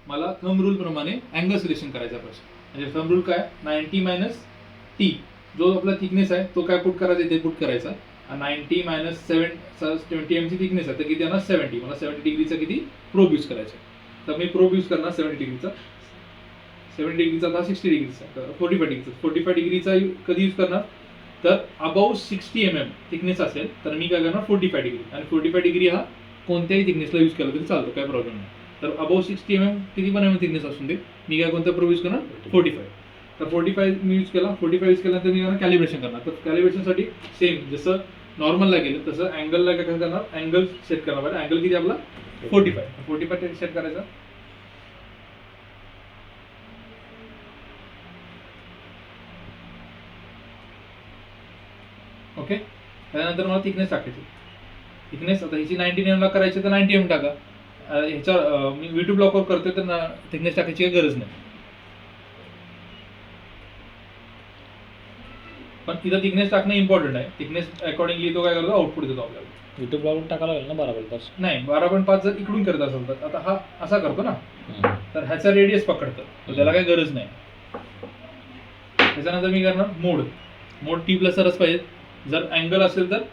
मला thumb rule प्रमाणे angle selection करायचा प्रश्न. म्हणजे थंब रूल काय, 90 मायनस टी, जो आपला थिकनेस आहे तो काय पुट करायचा, इथे पुट करायचा. 90 मायनस 20 एम ची थिकनेस आहे तर किती येणार, 70. मला 70 डिग्रीचा किती प्रोब यूज करायचा. तर मी प्रोब यूज करणार 70 डिग्रीचा. 70 डिग्रीचा आता 60 डिग्रीचा, 45 डिग्रीचा. 45 डिग्रीचा कधी यूज करणार, तर अबाव 60 mm थिकनेस असेल तर मी काय करणार 45 डिग्री. आणि 45 डिग्री हा कोणत्याही थिकनेसला यूज केला तरी चालतो, काय प्रॉब्लेम नाही. तर अबाव 60 mm किती पण mm थिकनेस असून दे, मी काय कोणता प्रोब यूज करणार, 45. तर 45 मी यूज केला. 45 यूज केल्यानंतर मी करणार कॅलिब्रेशन करणार. तर कॅलिब्रेशनसाठी सेम जसं नॉर्मलला गेलं तसं अँगलला काय करणार, अँगल सेट करणार पाहिजे. अँगल किती आपला 45 सेट करायचा. ओके, त्यानंतर मला थिकनेस टाकायची. थिकनेस आता ह्याची 90 mm ला करायची तर 90 mm टाका. ह्याच्या मी V2 ब्लॉकवर करतोय तर थिकनेस टाकायची काही गरज नाही. पण तिथं थिकनेस टाकणं इम्पॉर्टंट आहे. थिकनेस अकॉर्डिंगली तो काय करतो, आउटपुट देतो आपल्याला. YouTube ब्लॉगवर टाकायला लागेल ना 12.5. नाही, 12.5 जर इकडून करत असेल तर आता हा असा करतो ना, तर ह्याचा रेडियस पकडतं, तर त्याला काही गरज नाही. त्याच्यानंतर मी करणार मोड T+रच पाहिजे. जर अँगल असेल तर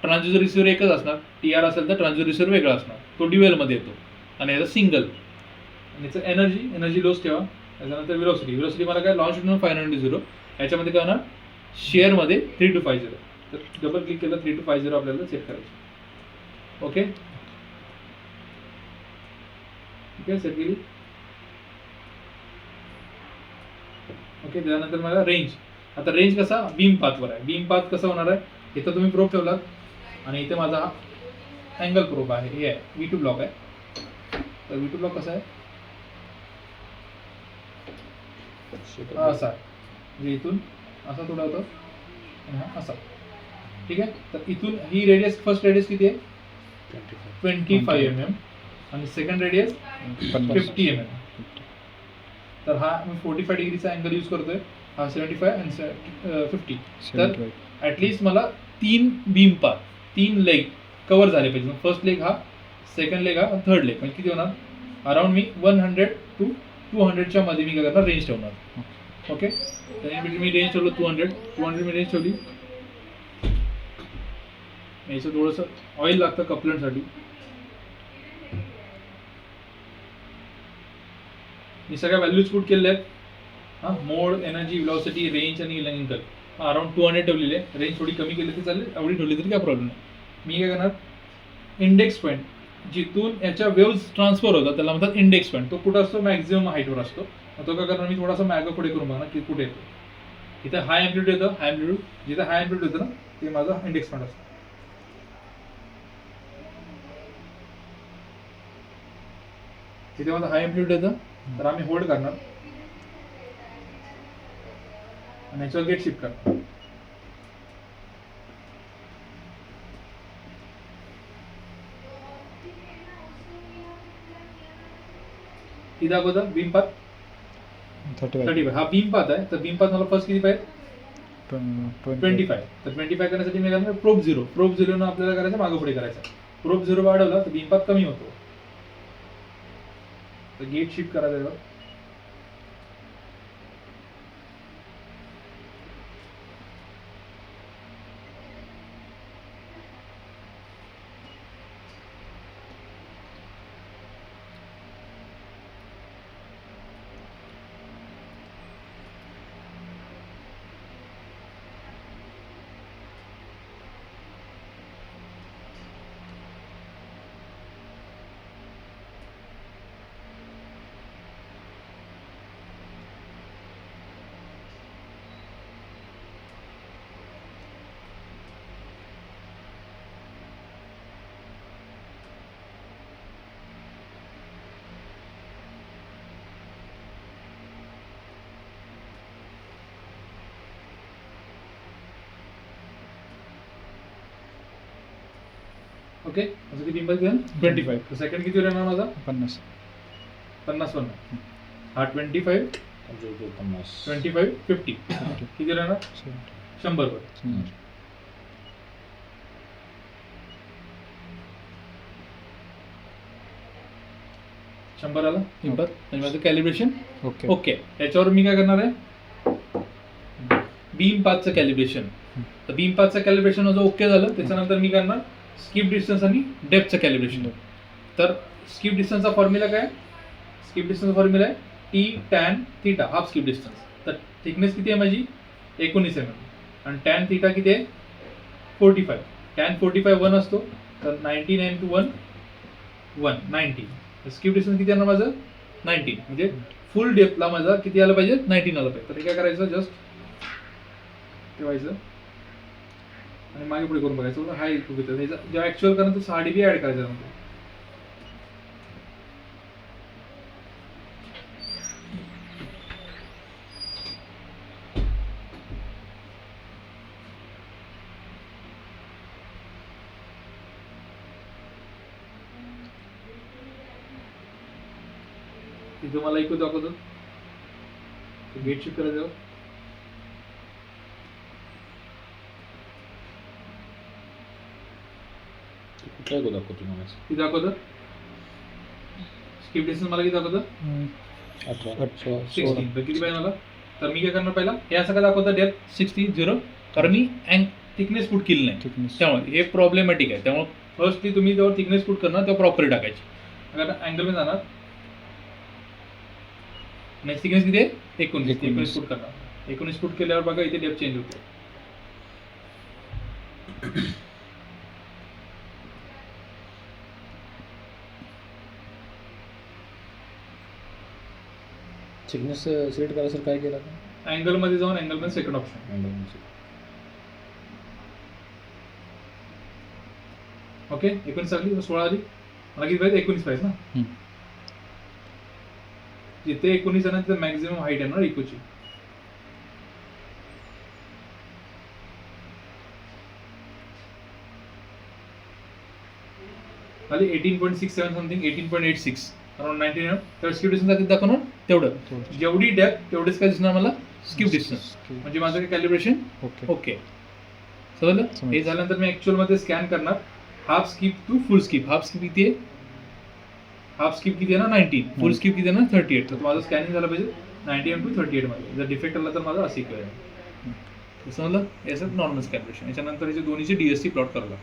ट्रान्सड्यूसर रिसिव्हर एकच असणार, TR असेल तर ट्रान्सड्यूसर रिसिव्हर वेगळा असणार, तो ड्युएलमध्ये येतो. आणि याचा सिंगल. आणि याचं एनर्जी लोच ठेवा. त्याच्यानंतर व्हेलॉसिटी मला काय लॉन्च 590. याच्यामध्ये काय होणार, शेअरमध्ये 3250. तर डबल क्लिक केलं 3250 आपल्याला चेक करायचं. ओके, ठीक आहे, सेट केली. ओके, त्यानंतर मला रेंज. आता रेंज कसा बीम पाथवर आहे. बीम पाथ कसा होणार आहे, इथं तुम्ही प्रोब ठेवलात आणि इथे माझा हा अँगल प्रोब आहे, हे आहे V2 ब्लॉक आहे. तर V2 ब्लॉक कसा आहे, असा आहे. म्हणजे इथून असा थोडा होतो आणि हा असा. ठीक आहे, तर इथून ही रेडियस, फर्स्ट रेडियस किती आहे, 25 mm आणि सेकंड रेडियस 50 mm. तर हा मी 45 डिग्रीचा अँगल यूज करतोय, हा 75 आणि 50. तर ॲटलिस्ट मला 3 बीम पाथ, 3 लेग कव्हर झाले पाहिजे. फर्स्ट लेग हा, सेकंड लेग हा, थर्ड लेग. म्हणजे किती होणार, अराउंड मी 100 to 200च्या मध्ये मी काय करणार, रेंज ठेवणार. ओके, तर मी रेंज ठेवलं 200 मी रेंज ठेवली. याचं थोडंसं ऑइल लागतं कपलंटसाठी. मी सगळ्या व्हॅल्यूज पुट केलेल्या आहेत. हां, मोड, एनर्जी, व्हेलॉसिटी, रेंज आणि अँगल अराउंड 200 ठेवलेले आहे. रेंज थोडी कमी केली तरी चालेल, एवढी ठेवली तरी काय प्रॉब्लेम नाही. मी काय करणार, इंडेक्स पॉईंट जिथून याच्या वेव्ज ट्रान्सफर होतात त्याला म्हणतात इंडेक्स पॉईंट. तो कुठं असतो, मॅक्झिमम हाईटवर असतो. तो काय करणार, मी थोडासा मॅग पुढे करून बघणार की कुठे येतो. इथं हाय अँप्लिट्यूड येतं, हाय अँप्लिट्यूड जिथं हाय अँप्लिट्यूड येतं ना, ते माझा इंडेक्स पॉईंट असतो. तिथे माझा हाय अँप्लिट्यूड येतं, तर आम्ही होल्ड करणार आणि याच्यावर गेट शिफ्ट करणार. ती दाखवतं बीम पाथ 35. हा बीम पाथ आहे. तर बीम पाथ मला फर्स्ट किती पाहिजे, 25. तर 25 करण्यासाठी मी करणार प्रोब 0 न आपल्याला करायचं मागं पुढे करायचं. प्रोब 0 वाढवला तर बीम पाथ कमी होतो. तर गेट शिफ्ट करायचं. ओके, माझं किती बीम पाथ घेऊन 25. तर सेकंड किती राहणार माझा, 50 वन. हा 25 50 किती राहणार, 100 वर. 100 आला इम्पर म्हणजे माझं कॅलिब्रेशन ओके ओके. याच्यावर मी काय करणार आहे बीम पाथचं कॅलिब्रेशन. तर बीम पाथचं कॅलिब्रेशन माझं ओके झालं. त्याच्यानंतर मी करणार स्किप डिस्टन्स आणि डेप्थचं कॅलिब्रेशन. तर स्किप डिस्टन्सचा फॉर्म्युला काय? स्किप डिस्टन्सचा फॉर्म्युला आहे T tan theta half skip distance. तर थिकनेस किती आहे माझी 19 mm आणि टॅन थिटा किती आहे 45. टॅन 45 1 असतो तर 99 to 1 90. स्किप डिस्टन्स किती येणार माझं 19 म्हणजे फुल डेप्थला माझा किती आलं पाहिजे 19 आलं पाहिजे. तर हे काय करायचं जस्ट ठेवायचं आणि मागे पुढे करून बघायचं. हा एक घेतो जेव्हा ऍक्च्युअल करणं तर 6 dB ऍड करायचं त्यामध्ये. तिथं मला ऐकू दाखवतो गेट शिफ्ट करायचं. कुठला गो दाखवतो मला किती दाखवतं स्किप डिस्टन्स मला किती दाखवतं 16. तर किती पाहिजे मला? तर मी काय करणार पहिला हे असं काय दाखवतं डेप्थ 60 कारण मी थिकनेस पुट केली नाही त्यामुळे हे प्रॉब्लेमॅटिक आहे. त्यामुळे फर्स्टली तुम्ही जेव्हा थिकनेस पुट करणार तेव्हा प्रॉपरली टाकायची. अगर अँगलमध्ये जाणार नेक्स्ट थिकनेस किती आहे 19 फूट करणार. 19 फूट केल्यावर बघा इथे डेप्थ चेंज होते. थिकनेस सिलेक्ट करायला सर काय केलं अँगल मध्ये जाऊन अँगल मध्ये सेकंड ऑप्शन ओके. 19 आली 16 आली मला किती पाहिजे 19 पाहिजे ना. जिथे 19 आहे ना तिथे मॅक्झिमम हाईट आहे ना इकोची. आली 18.67 समथिंग 18.86 अराउंड 19 तर स्किप डिस्टन्स किती दाखवणार तेवढं. जेवढी डेप्थ तेवढेच काय दिसणार मला स्किप डिस्टन्स म्हणजे माझं काय कॅलिब्रेशन ओके. समजलं. हे झाल्यानंतर मी ऍक्च्युअल मध्ये स्कॅन करणार half skip to full skip. Half skip किती आहे हाफ स्किप किती आहे ना 19. फुल स्किप किती आहे ना 38. तर माझं स्कॅनिंग झालं पाहिजे 91 to 38 मध्ये. जर डिफेक्ट आला तर माझं असं इक्वेल आहे. समजलं. याचं नॉर्मल कॅलिब्रेशन. याच्यानंतर याचे दोन्हीचे DST प्लॉट करायला